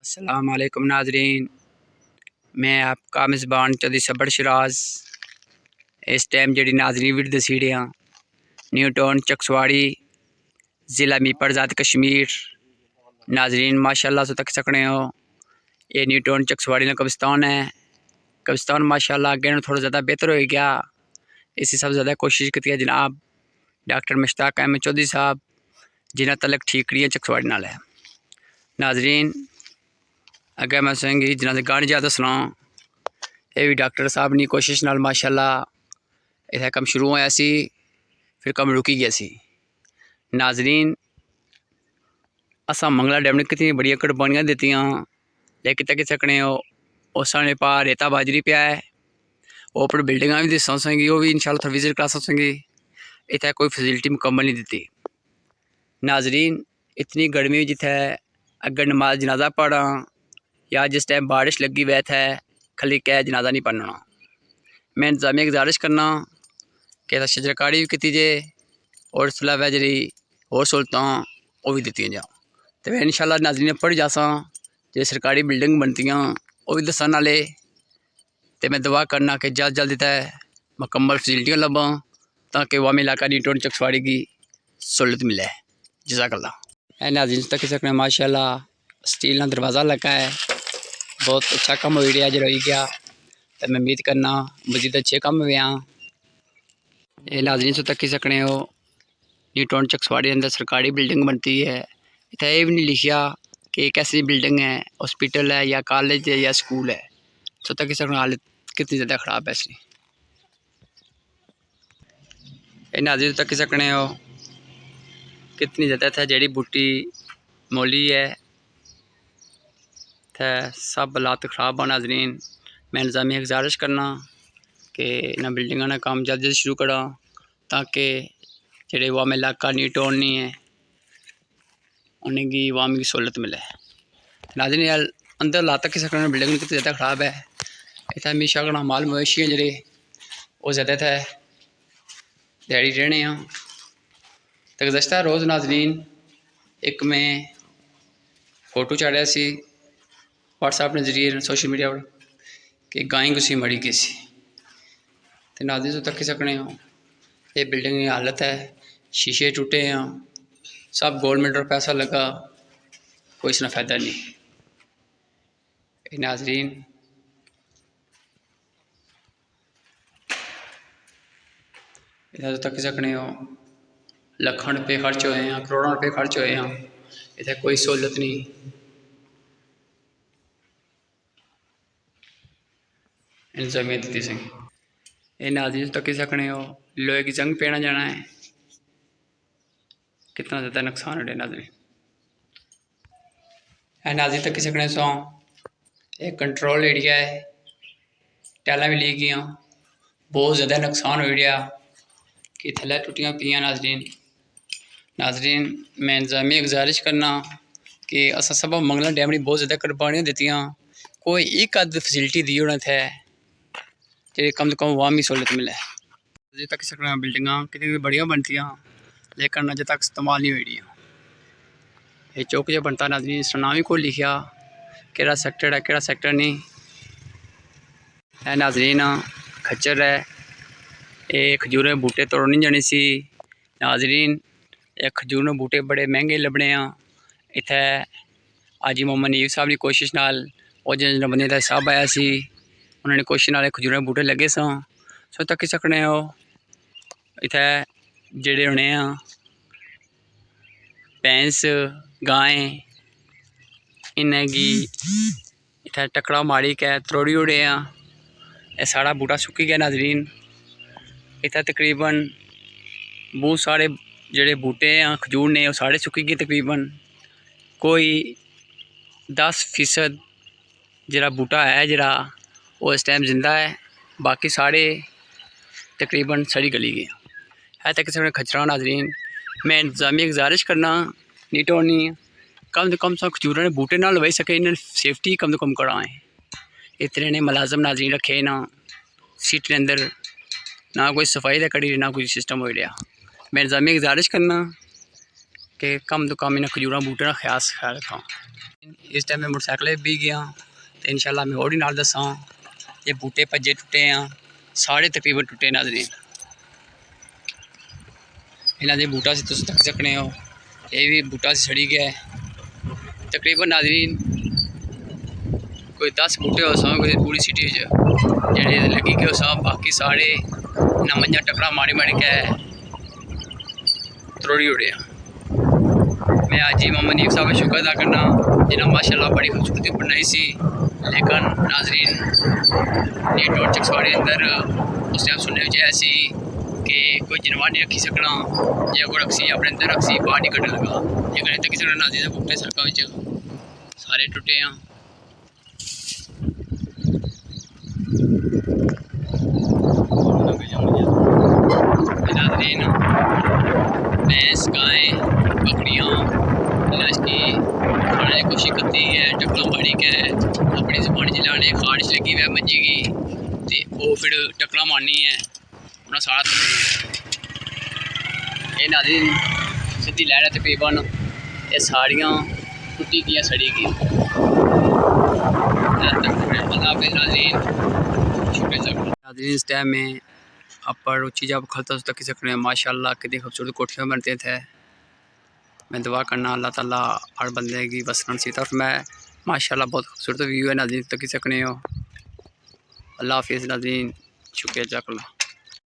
अस्सलाम वालेकुम नाजरीन, मैं आपका मेज़बान चौधरी सबर शराज। इस टाइम जी नाजरीन वीडियो दसी रहा न्यू टाउन चकसवाड़ी ज़िला मीपड़ ज़ात कश्मीर। नाजरीन माशाल्लाह से तक सकने हो ये न्यू टाउन चकसवाड़ी का कब्रिस्तान है। कब्रिस्तान माशाल्लाह अगे थोड़ा ज़्यादा बेहतर हो गया। इसी सब ज़्यादा कोशिश की है जनाब डॉक्टर मुश्ताक अहमद चौधरी साहब जिन्हें तलक ठीक करिए चकसवाड़ी नाल है। नाजरीन अगर मैं संगी जिन्हें गाने जा दसना ये भी डॉक्टर साहब ने कोशिश नाल माशाल्लाह इतना कम शुरू होया सी, फिर कम रुकी गया सी। नाजरीन असा मंगला डैम ने कितनी बड़िया कुर्बानियाँ दित्तियां, लेकिन तक सकने हो उस सामने पा रेता बाजरी पिया है। ऊपर बिल्डिंगा भी दसा संगी, वो भी इंशाल्लाह थोड़ा विजिट करा संगी। इतना कोई फैसिलिटी मुकम्मल नहीं दी। नाजरीन इतनी गर्मी जिथे अगर नमाज जनाजा पढ़ा या जिस टाइम बारिश लगी वह थे खाली कह जनाजा नहीं पढ़ना। मैं इंतजामिया गुजारिश करना कि शजरकारी भी की जाए और इस अलावा जी होर सहूलतां वो भी दी जाओ। तो मैं इंशाल्लाह नाज़रीन पढ़ जासा जो सरकारी बिल्डिंग बनतियाँ वो भी दसन वाले। तो मैं दुआ करना कि जल्द जल्द इतने मुकम्मल फैसिलिटियाँ लभा ताकि वामी इलाका न्यू टाउन चकसवाड़ी की सहूलत मिले। जज़ाकल्लाह। नाज़रीन तक सकने माशाल्लाह स्टील का दरवाज़ा लगा है, बहुत अच्छा काम हो गया जो रही गया। तो मैं उम्मीद करना मजीद अच्छे काम हुए हैं। ये नाज़रीन से तक सकने हो न्यू टाउन चकसवाड़ी अंदर सरकारी बिल्डिंग बनती है। इतना ये भी नहीं लिखा कि एक ऐसी बिल्डिंग है हॉस्पिटल है या कॉलेज है या स्कूल है। तो तक सकना हालत कितनी ज़्यादा ख़राब है इसकी। ये नाज़रीन तक सकने हो कितनी ज़्यादा था जड़ी बूटी मोली है। सब हालात ख़राब है। नाजरीन मैं इंतजामिया गुजारिश करना कि इन्होंने बिल्डिंग का काम जल्द जल्द शुरू करा ताकि जेडे वाम इलाका न्यू टाउन नहीं है उन्हें वाम की सहूलत मिले। नाजरीन अंदर हालात तक सकने बिल्डिंग कितनी ज़्यादा ख़राब है। इतना हमेशा का माल मवेशी है जेडे वो ज़्यादा था दिहाड़ी रहने तो गुज़श्ता रोज़ नाजरीन एक मैं फोटो चाढ़िया सी व्हाट्सएप के जरिए सोशल मीडिया पर कि गाय घुसी मरी गई सी। तो नाज़रीन तो तक सकने हो ये बिल्डिंग की हालत है, शीशे टूटे हैं, सब गवर्नमेंट और पैसा लगा कोई इसका फ़ायदा नहीं। नाजरीन इधर तो तक सकने हो लाखों रुपये खर्च होए हैं, करोड़ों रुपये खर्च होए हैं, इतने कोई सहूलत नहीं। इंतजामिया दी सी ये नाज़रीन तक सकने हो लोहे की जंग पेना जाना है। कितना ज़्यादा नुकसान है नाज़रीन। नाज़रीन तक सकने सो एक कंट्रोल एरिया है, टाइलें भी ली गई, बहुत ज़्यादा नुकसान हो गया कि थैले टुटियाँ पियाँ। नाजरीन मैं इंतजामिया गुजारिश करना कि अस सब मंगला डैम ने बहुत ज़्यादा कुर्बानियाँ दित्तियां, कोई एक अद फैसिलिटी दी होना थे जो कम से कम वामी सहूलत मिले। अजे तक सकना बिल्डिंगा कितनी बढ़िया बनतियाँ लेकिन अजे तक इस्तेमाल नहीं हुई। ये चौक जो बनता नाजरीन इसका नाम ही कोई लिखा केड़ा सेक्टर है केड़ा सेक्टर नहीं है। नाजरीन खच्चर है ये खजूरें बूटे तोड़ नहीं जानी सी। नाजरीन ये खजूर बूटे बड़े महंगे लभने हैं। इत्थे हाजी मोहम्मद नीब साहब की कोशिश नाल वो जिन बंदे का हिसाब आया सी उन्होंने कोशिश नाल खजूर बूटे लगे सो तक सकने हो इत्थे जेड़े होने भैंस गाय इन्हेंगी इत्थे टकड़ा मारी के त्रोड़ी ओड़े हैं। ये सारा बूटा सुक्की गया। नाजरीन इत्थे तकरीबन बहुत सारे जेड़े बूटे हैं खजूर ने सारे सुक्की गए। तकरीबन कोई 10% जरा बूटा है जरा वो इस टाइम जिंदा है, बाकी सारे तकरीबन सड़ी गली गए है। तक सकने खचरा। नाजरीन मैं इंतजामिया गुजारिश करना न्यू टाउन नहीं कम से कम खजूर ने बूटे ना लवाई सके, इन्हें सेफ्टी कम से कम कराएं। इतने ने मुलाजम नाजरीन रखे ना सीट के अंदर ना कोई सफाई का करी ना कोई सिस्टम हो रहा। मैं इंतजामिया गुजारिश करना कि कम तो कम इन्हें खजूर बूटे का ख्याल रखा। इस टाइम मैं मोटरसाइकिल भी गया तो इंशाल्लाह मैं होर नाल दसा। ये बूटे भज्जे टुटे हैं, सारे तकरीबन टुटे नाज़रीन। इन्होंने बूटा से तुम तक सकने हो, ये भी बूटा से सड़ी गया है तकरीबन नाज़रीन। कोई 10 बूटे हो सा कोई पूरी सिटी जेड़े लगी गए सा, बाकी सारे नमंजा टकरा मारी मारी के त्रोड़ी उड़े। मैं आज ही मोहम्मद नीफ साहब का शुक्र अदा करना जिन्हें माशाल्लाह बड़ी खूबसूरती बनाई सी। लेकिन नाज़रीन न्यूटन चकसवाड़ी अंदर उस टाइम सुनने में ऐसी कि कोई जानवर नहीं रखी सकना, जे कोई रखसी अपने अंदर रखसी बाहर नहीं कट्टन लगा। लेकिन इतने किसी नाज़रीन बूटे सड़कों सारे टुटे हैं। नाज़रीन भैंस गाय बकरियाँ लश्की खाने की कोशिश करती है, टकला मारी के अपनी जबान चलाने खारिश लगी हुई है मंजी की तो वो फिर टकला मारनी है उन्हें सारा। ये नाज़रीन सीधी लैन है तकरीबन ये सारियाँ टुटी गई सड़ी गई। नाज़रीन इस टाइम में अपर ऊँची जब खलता तक सकते हैं माशाल्लाह कितनी खूबसूरत कोठियाँ बनते थे। मैं दुआ करना अल्लाह ताला हर बंदे की बस नसीब फरमाए। माशाल्लाह बहुत खूबसूरत व्यू है नाज़रीन तक सकने हो। अल्लाह हाफिज़ नाज़रीन, शुक्रिया जज़ाकल्लाह।